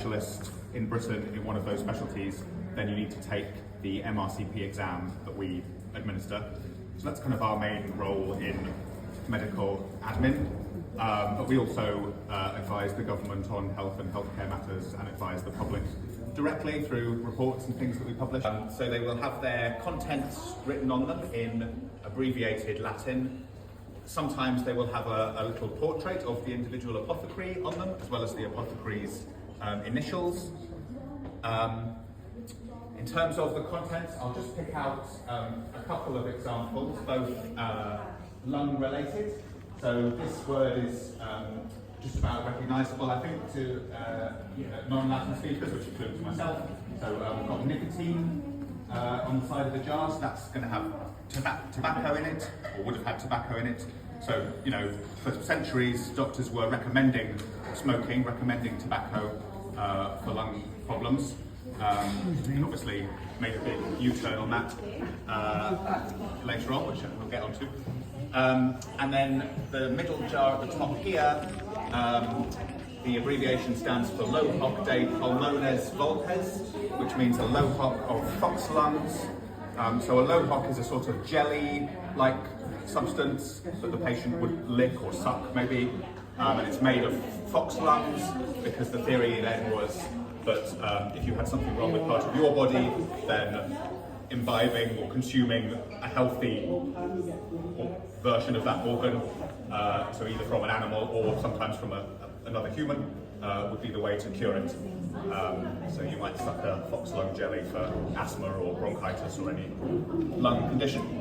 specialist in Britain in one of those specialties, then you need to take the MRCP exam that we administer. So that's kind of our main role in medical admin. But we also advise the government on health and healthcare matters and advise the public directly through reports and things that we publish. So they will have their contents written on them in abbreviated Latin. Sometimes they will have a little portrait of the individual apothecary on them, as well as the apothecary's initials. In terms of the contents, I'll just pick out a couple of examples, both lung related. So this word is just about recognisable, I think, to non-Latin speakers, which includes myself. So we've got nicotine on the side of the jar, so that's going to have tobacco in it, or would have had tobacco in it. So, for centuries, doctors were recommending smoking, recommending tobacco for lung problems. And obviously made a big U-turn on that later on, which we'll get onto. And then the middle jar at the top here, the abbreviation stands for Lohoc de Pulmones Volpes, which means a lohoc of fox lungs. So a lohoc is a sort of jelly-like substance that the patient would lick or suck maybe, and it's made of fox lungs, because the theory then was that if you had something wrong with part of your body, then imbibing or consuming a healthy version of that organ, so either from an animal or sometimes from another human, would be the way to cure it. So you might suck a fox lung jelly for asthma or bronchitis or any lung condition.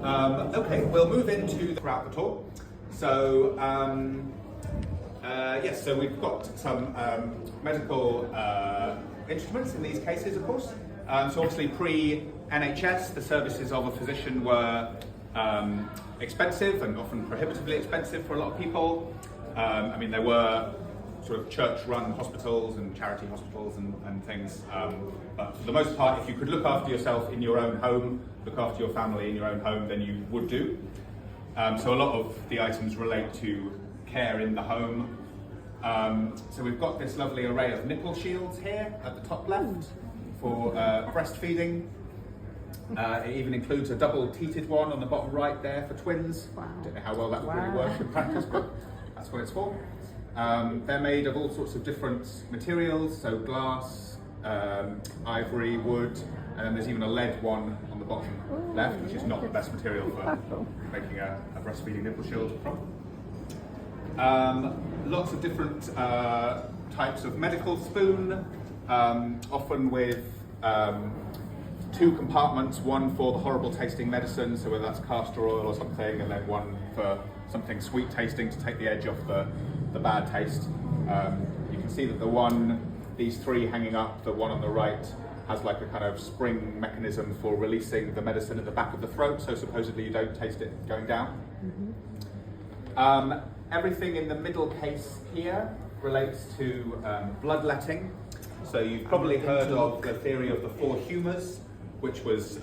Okay, we'll move into throughout the talk. So yes, so we've got some medical instruments in these cases, of course. So obviously pre-NHS, the services of a physician were expensive and often prohibitively expensive for a lot of people. I mean, there were sort of church-run hospitals and charity hospitals and things, but for the most part, if you could look after yourself in your own home, look after your family in your own home, then you would do. So a lot of the items relate to care in the home. So we've got this lovely array of nipple shields here at the top left for breastfeeding. It even includes a double-teated one on the bottom right there for twins. Wow. Don't know how well that would really work in practice, but that's what it's for. They're made of all sorts of different materials, so glass, ivory, wood, and then there's even a lead one on the bottom left, which is not the best material for making a breastfeeding nipple shield from. Lots of different types of medical spoon, often with two compartments, one for the horrible tasting medicine, so whether that's castor oil or something, and then one for something sweet tasting to take the edge off the bad taste. You can see that these three hanging up, the one on the right, has like a kind of spring mechanism for releasing the medicine at the back of the throat, so supposedly you don't taste it going down. Mm-hmm. Everything in the middle case here relates to bloodletting. So you've probably heard of the theory of the four humours, which was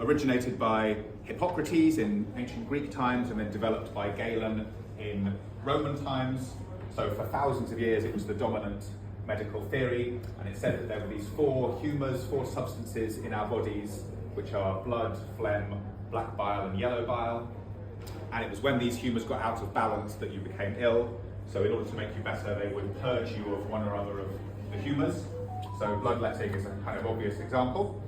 originated by Hippocrates in ancient Greek times and then developed by Galen in Roman times. So for thousands of years it was the dominant medical theory, and it said that there were these four humours, four substances in our bodies, which are blood, phlegm, black bile and yellow bile. And it was when these humours got out of balance that you became ill. So in order to make you better, they would purge you of one or other of the humours. So bloodletting is a kind of obvious example.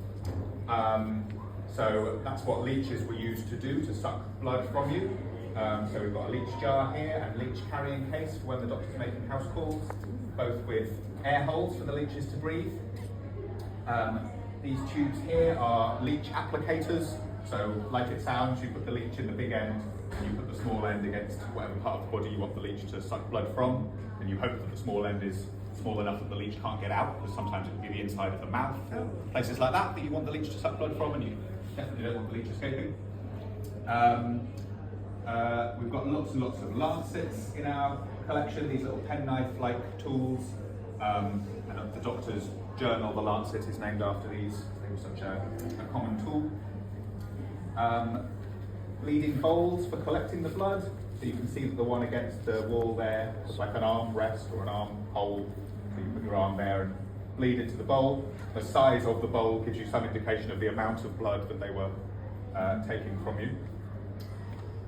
So that's what leeches were used to do, to suck blood from you. So we've got a leech jar here and leech carrying case for when the doctor's making house calls, both with air holes for the leeches to breathe. These tubes here are leech applicators. So like it sounds, you put the leech in the big end and you put the small end against whatever part of the body you want the leech to suck blood from, and you hope that the small end is small enough that the leech can't get out, because sometimes it can be the inside of the mouth, places like that you want the leech to suck blood from, and you definitely don't want the leech escaping. We've got lots and lots of lancets in our collection, these little penknife-like tools, and the doctor's journal, the lancet, is named after these. They were such a common tool. Bleeding bowls for collecting the blood. So you can see that the one against the wall there is like an arm rest or an arm hole So you put your arm there and bleed into the bowl. The size of the bowl gives you some indication of the amount of blood that they were taking from you.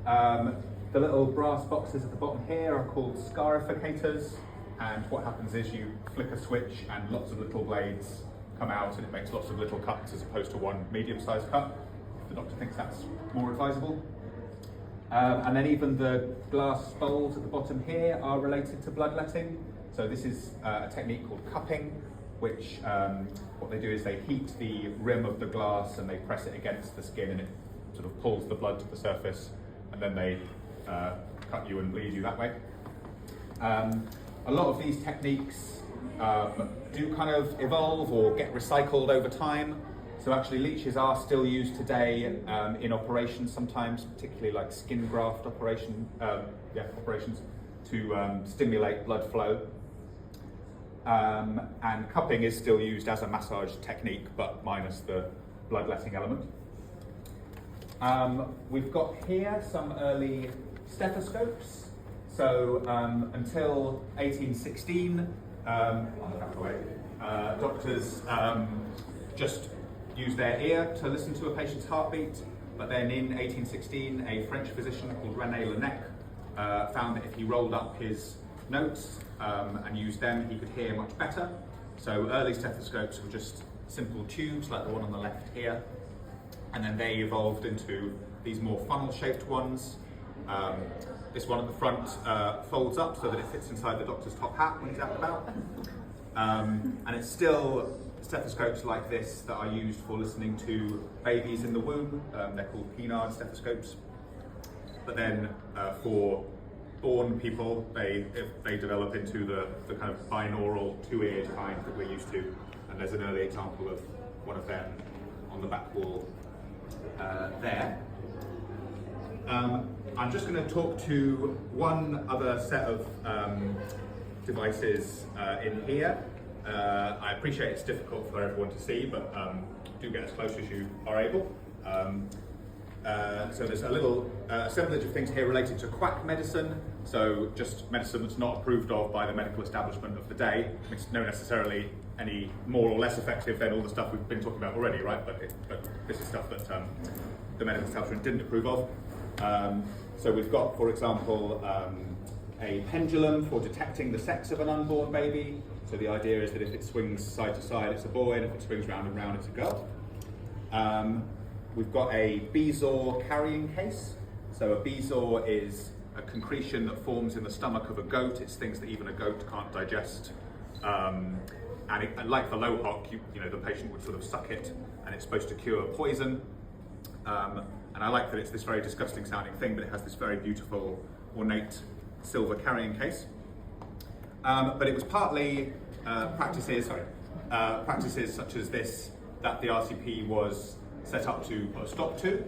The little brass boxes at the bottom here are called scarificators, and what happens is you flick a switch and lots of little blades come out and it makes lots of little cuts as opposed to one medium-sized cut, if the doctor thinks that's more advisable. And then even the glass bowls at the bottom here are related to bloodletting. So this is a technique called cupping, which what they do is they heat the rim of the glass and they press it against the skin and it sort of pulls the blood to the surface, and then they cut you and bleed you that way. A lot of these techniques do kind of evolve or get recycled over time. So actually leeches are still used today in operations sometimes, particularly like skin graft operations to stimulate blood flow. And cupping is still used as a massage technique, but minus the bloodletting element. We've got here some early stethoscopes. So until 1816, doctors just used their ear to listen to a patient's heartbeat. But then in 1816, a French physician called René Laennec found that if he rolled up his notes and used them, he could hear much better. So early stethoscopes were just simple tubes like the one on the left here. And then they evolved into these more funnel-shaped ones. This one at the front folds up so that it fits inside the doctor's top hat when he's out and about. And it's still stethoscopes like this that are used for listening to babies in the womb. They're called Pinard stethoscopes. But then for born people, they develop into the kind of binaural two-eared kind that we're used to. And there's an early example of one of them on the back wall there. I'm just going to talk to one other set of devices in here. I appreciate it's difficult for everyone to see, but do get as close as you are able. So there's a little assemblage of things here related to quack medicine. So just medicine that's not approved of by the medical establishment of the day. It's not necessarily any more or less effective than all the stuff we've been talking about already, right? But this is stuff that the medical establishment didn't approve of. So we've got, for example, a pendulum for detecting the sex of an unborn baby. So the idea is that if it swings side to side, it's a boy, and if it swings round and round, it's a girl. We've got a Bezoar carrying case. So a Bezoar is a concretion that forms in the stomach of a goat. It's things that even a goat can't digest. And like the Lohok, you know, the patient would sort of suck it, and it's supposed to cure poison. And I like that it's this very disgusting sounding thing, but it has this very beautiful, ornate silver carrying case. But it was partly practices such as this that the RCP was set up to put a stop to.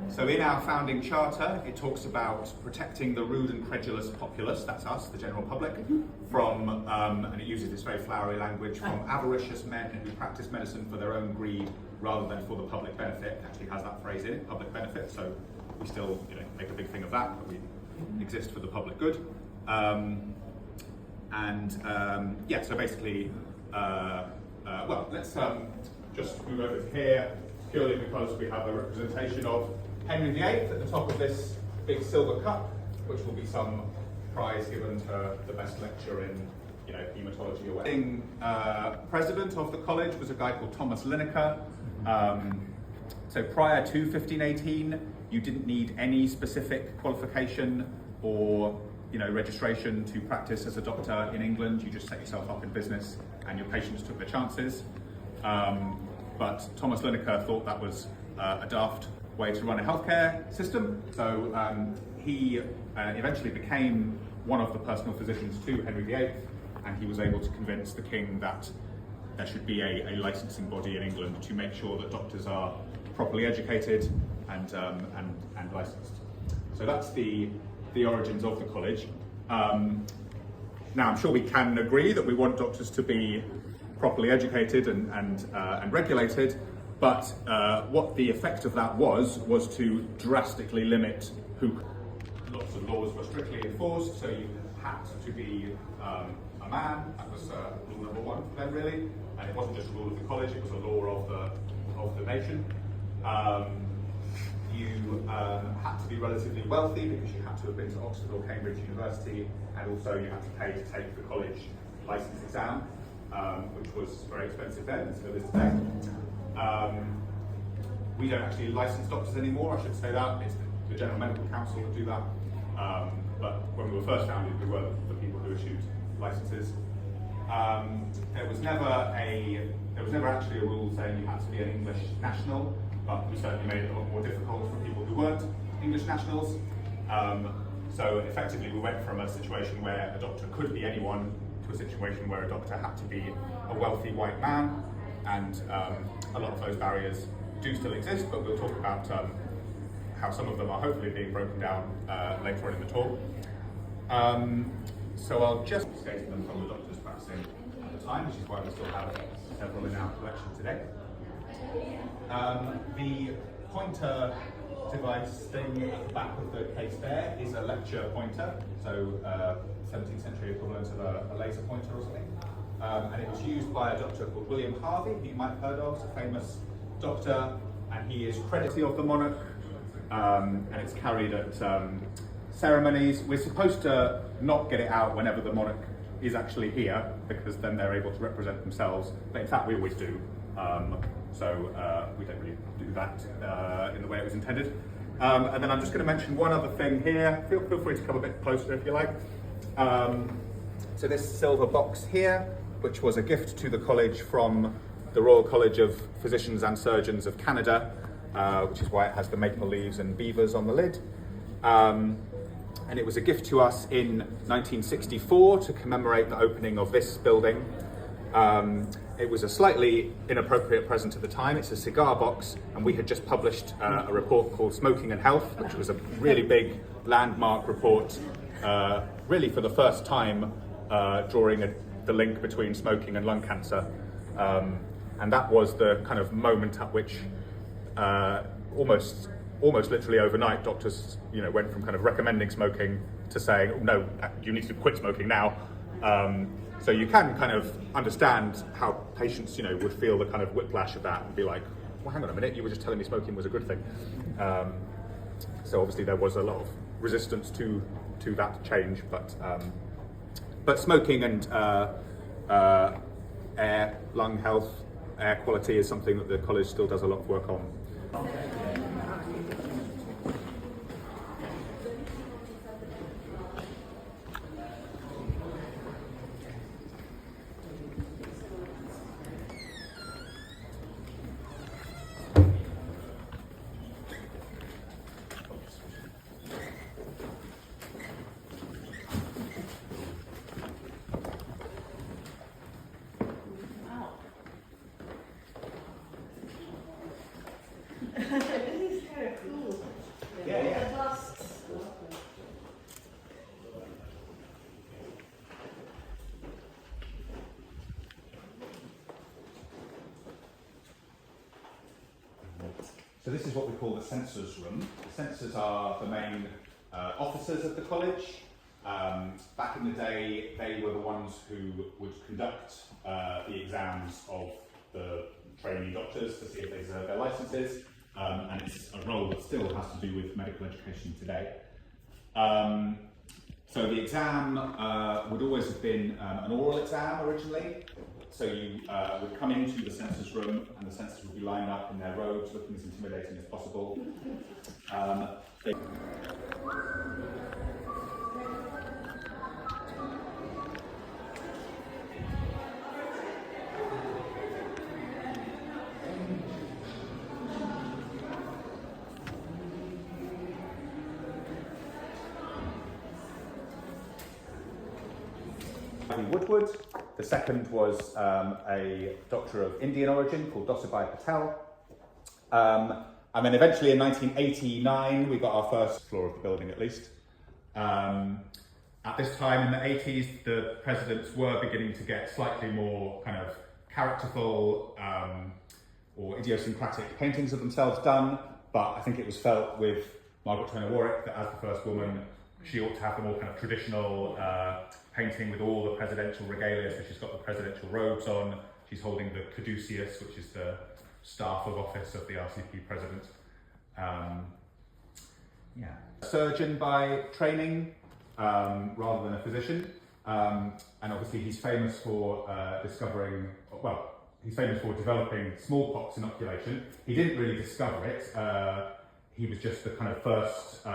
So in our founding charter, it talks about protecting the rude and credulous populace, that's us, the general public, from, and it uses this very flowery language, from avaricious men who practice medicine for their own greed rather than for the public benefit. It actually has that phrase in it, public benefit, so we still make a big thing of that, but we exist for the public good. Yeah, so basically, well, let's just move over to here, purely because we have a representation of Henry VIII at the top of this big silver cup, which will be some prize given to the best lecturer in hematology or whatever. President of the college was a guy called Thomas Linacre. So prior to 1518, you didn't need any specific qualification or registration to practice as a doctor in England. You just set yourself up in business and your patients took their chances. But Thomas Linacre thought that was a daft way to run a healthcare system. So he eventually became one of the personal physicians to Henry VIII, and he was able to convince the king that there should be a licensing body in England to make sure that doctors are properly educated and licensed. So that's the origins of the college. Now, I'm sure we can agree that we want doctors to be properly educated and regulated, but what the effect of that was to drastically limit who. Lots of laws were strictly enforced, so you had to be a a man. That was rule number one for them, really. And it wasn't just a rule of the college, it was a law of the nation. You had to be relatively wealthy because you had to have been to Oxford or Cambridge University, and also you had to pay to take the college license exam, which was very expensive then and still is today. We don't actually license doctors anymore, I should say that. It's the General Medical Council that do that. But when we were first founded, we were the people who issued licenses. There was never actually a rule saying you had to be an English national, but we certainly made it a lot more difficult for people who weren't English nationals. So effectively we went from a situation where a doctor could be anyone to a situation where a doctor had to be a wealthy white man, and a lot of those barriers do still exist, but we'll talk about how some of them are hopefully being broken down later on in the talk. So I'll just be stating them from the doctors practicing at the time, which is why we still have several in our collection today. The pointer device thing at the back of the case there is a lecture pointer, so 17th century equivalent of a laser pointer or something. And it was used by a doctor called William Harvey, who you might have heard of, a famous doctor, and he is credited of the monarch, and it's carried at ceremonies. We're supposed to not get it out whenever the monarch is actually here, because then they're able to represent themselves, but in fact we always do. So we don't really do that in the way it was intended. And then I'm just going to mention one other thing here. Feel free to come a bit closer if you like. So this silver box here, which was a gift to the college from the Royal College of Physicians and Surgeons of Canada, which is why it has the maple leaves and beavers on the lid. And it was a gift to us in 1964 to commemorate the opening of this building. It was a slightly inappropriate present at the time. It's a cigar box, and we had just published a report called Smoking and Health, which was a really big landmark report, really for the first time drawing the link between smoking and lung cancer. And that was the kind of moment at which almost literally overnight, doctors went from kind of recommending smoking to saying, oh, no, you need to quit smoking now. So you can kind of understand how patients, would feel the kind of whiplash of that and be like, well, hang on a minute, you were just telling me smoking was a good thing. So obviously there was a lot of resistance to that change, but smoking and air, lung health, air quality is something that the college still does a lot of work on. This is kind of cool. Yeah. So this is what we call the censors room. The censors are the main officers of the college. Back in the day, they were the ones who would conduct the exams of the trainee doctors to see if they deserve their licenses. And it's a role that still has to do with medical education today. So the exam would always have been an oral exam originally. So you would come into the census room, and the censors would be lined up in their robes, looking as intimidating as possible. Woodward. The second was a doctor of Indian origin called Dosabai Patel. And then eventually in 1989, we got our first floor of the building at least. At this time in the 80s, the presidents were beginning to get slightly more kind of characterful or idiosyncratic paintings of themselves done, but I think it was felt with Margaret Turner Warwick that as the first woman she ought to have the more kind of traditional painting with all the presidential regalia. So she's got the presidential robes on. She's holding the caduceus, which is the staff of office of the RCP president. Surgeon by training, rather than a physician. And obviously he's famous for he's famous for developing smallpox inoculation. He didn't really discover it. He was just the kind of first,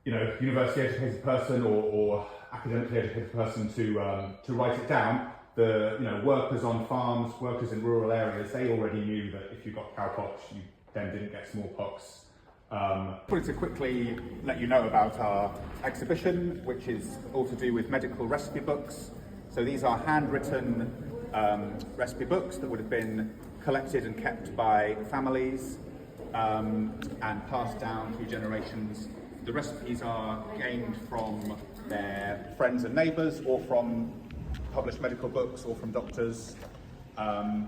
university educated person or academically educated person to write it down. The workers on farms, workers in rural areas, they already knew that if you got cowpox, you then didn't get smallpox. I wanted to quickly let you know about our exhibition, which is all to do with medical recipe books. So these are handwritten recipe books that would have been collected and kept by families and passed down through generations. The recipes are gained from their friends and neighbours, or from published medical books, or from doctors. And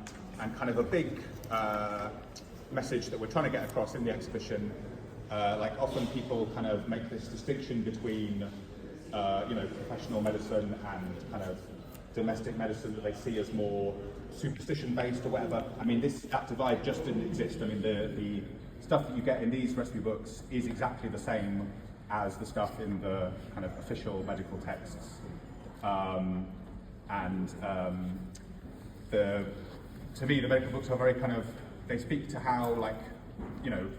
kind of a big message that we're trying to get across in the exhibition, often people kind of make this distinction between professional medicine and kind of domestic medicine that they see as more superstition based or whatever. I mean, that divide just didn't exist. I mean, the stuff that you get in these recipe books is exactly the same as the stuff in the kind of official medical texts. To me, the medical books are very they speak to how,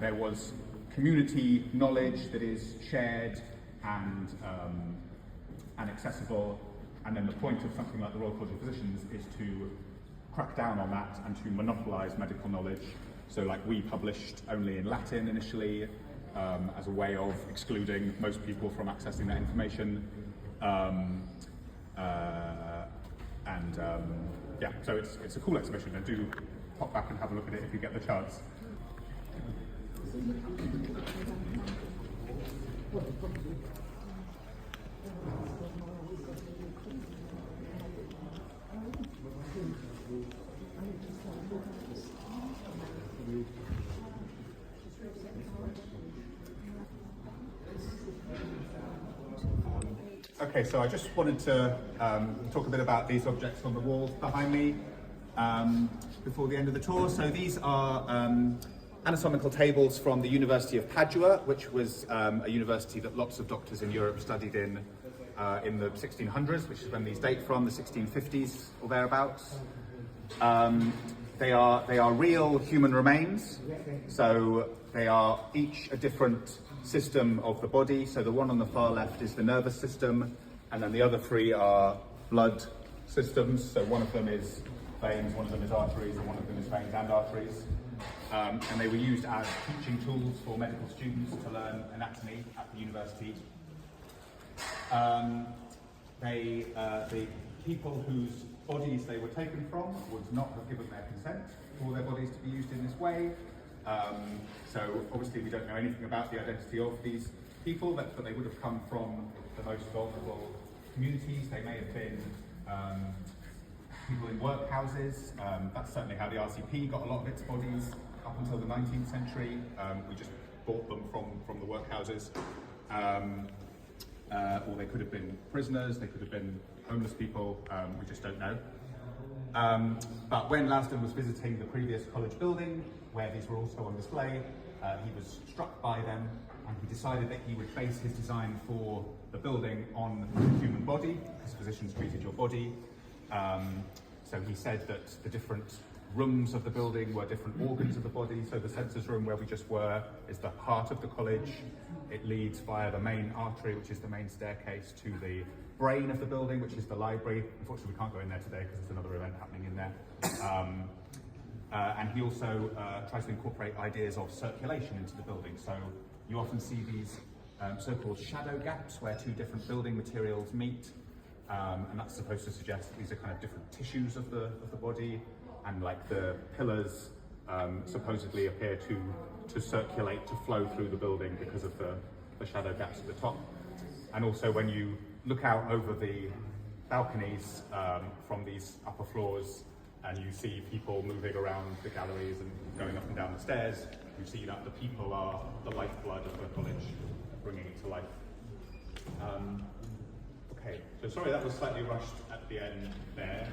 there was community knowledge that is shared and accessible, and then the point of something like the Royal College of Physicians is to crack down on that and to monopolise medical knowledge. So we published only in Latin initially, as a way of excluding most people from accessing that information. So it's a cool exhibition, and do pop back and have a look at it if you get the chance. Okay, so I just wanted to talk a bit about these objects on the walls behind me before the end of the tour. So these are anatomical tables from the University of Padua, which was a university that lots of doctors in Europe studied in the 1600s, which is when these date from, the 1650s or thereabouts. They are real human remains, so they are each a different system of the body. So the one on the far left is the nervous system, and then the other three are blood systems. So one of them is veins, one of them is arteries, and one of them is veins and arteries. And they were used as teaching tools for medical students to learn anatomy at the university. The people whose bodies they were taken from would not have given their consent for their bodies to be used in this way. So obviously we don't know anything about the identity of these people, but they would have come from the most vulnerable communities. They may have been people in workhouses. That's certainly how the RCP got a lot of its bodies up until the 19th century. We just bought them from the workhouses. Or they could have been prisoners, they could have been homeless people, we just don't know. But when Lasdun was visiting the previous college building, where these were also on display, he was struck by them, and he decided that he would base his design for the building on the human body, because physicians treated your body. So he said that the different rooms of the building were different organs of the body. So the census room where we just were is the heart of the college. It leads via the main artery, which is the main staircase, to the brain of the building, which is the library. Unfortunately, we can't go in there today because there's another event happening in there. And he also tries to incorporate ideas of circulation into the building. So you often see these so-called shadow gaps where two different building materials meet. And that's supposed to suggest that these are kind of different tissues of the body, and like the pillars supposedly appear to circulate, to flow through the building because of the shadow gaps at the top. And also when you look out over the balconies from these upper floors and you see people moving around the galleries and going up and down the stairs, you see that the people are the lifeblood of the college, bringing it to life. Okay, so sorry that was slightly rushed at the end there.